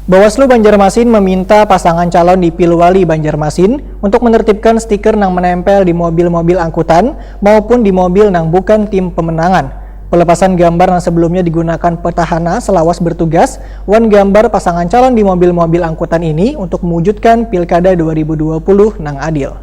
Bawaslu Banjarmasin meminta pasangan calon di Pilwali Banjarmasin untuk menertibkan stiker yang menempel di mobil-mobil angkutan maupun di mobil yang bukan tim pemenangan. Pelepasan gambar yang sebelumnya digunakan petahana selawas bertugas, wan gambar pasangan calon di mobil-mobil angkutan ini untuk mewujudkan Pilkada 2020 nang adil.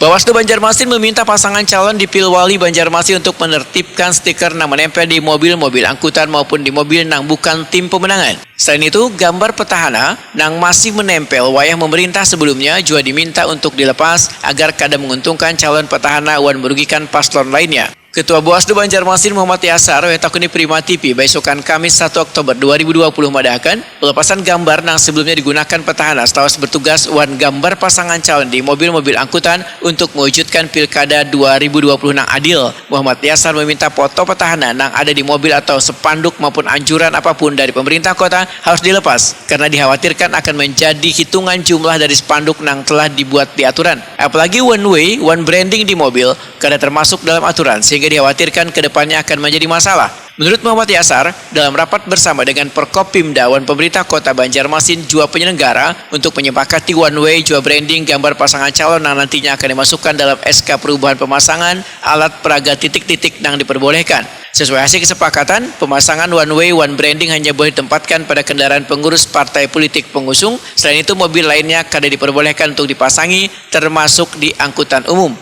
Bawaslu Banjarmasin meminta pasangan calon di Pilwali Banjarmasin untuk menertibkan stiker yang menempel di mobil-mobil angkutan maupun di mobil yang bukan tim pemenangan. Selain itu, gambar petahana yang masih menempel wayah pemerintah sebelumnya juga diminta untuk dilepas agar kada menguntungkan calon petahana wan merugikan paslon lainnya. Ketua Bawaslu Banjarmasin Muhammad Yasar wetakuni Prima TV besokan Kamis 1 Oktober 2020 madahakan pelepasan gambar yang sebelumnya digunakan petahana selawas bertugas wan gambar pasangan calon di mobil-mobil angkutan untuk mewujudkan Pilkada 2020 yang adil. Muhammad Yasar meminta foto petahana yang ada di mobil atau spanduk maupun anjuran apapun dari pemerintah kota harus dilepas karena dikhawatirkan akan menjadi hitungan jumlah dari spanduk yang telah dibuat di aturan. Apalagi one way, one branding di mobil kada termasuk dalam aturan sehingga dikhawatirkan kedepannya akan menjadi masalah. Menurut Muhammad Yasar, dalam rapat bersama dengan Perkopimda wan pemerintah kota Banjarmasin jua penyelenggara untuk menyepakati one way jua branding gambar pasangan calon yang nantinya akan dimasukkan dalam SK perubahan pemasangan alat peraga titik-titik yang diperbolehkan. Sesuai hasil kesepakatan, pemasangan one way one branding hanya boleh ditempatkan pada kendaraan pengurus partai politik pengusung. Selain itu, mobil lainnya kada diperbolehkan untuk dipasangi termasuk di angkutan umum.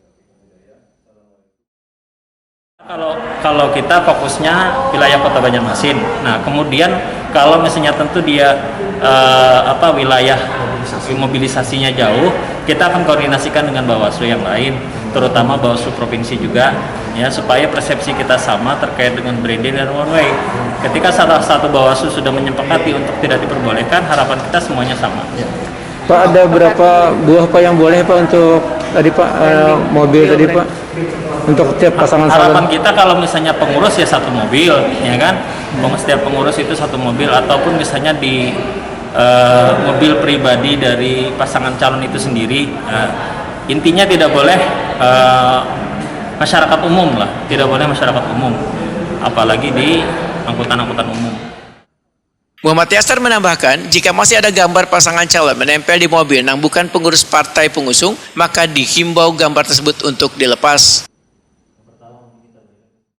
Kalau kita fokusnya wilayah Kota Banjarmasin. Nah, kemudian kalau misalnya tentu dia wilayah mobilisasinya jauh, kita akan koordinasikan dengan Bawaslu yang lain, terutama Bawaslu provinsi juga, ya supaya persepsi kita sama terkait dengan branding dan one way. Ketika salah satu Bawaslu sudah menyepakati untuk tidak diperbolehkan, harapan kita semuanya sama. Pak, ada berapa buah Pak yang boleh Pak untuk tadi Pak mobil tadi Pak untuk setiap pasangan calon? Harapan kita kalau misalnya pengurus ya satu mobil, ya kan? Setiap pengurus itu satu mobil ataupun misalnya di mobil pribadi dari pasangan calon itu sendiri. Intinya tidak boleh masyarakat umum lah, tidak boleh masyarakat umum, apalagi di angkutan-angkutan umum. Muhammad Yasar menambahkan, jika masih ada gambar pasangan calon menempel di mobil yang bukan pengurus partai pengusung, maka dihimbau gambar tersebut untuk dilepas.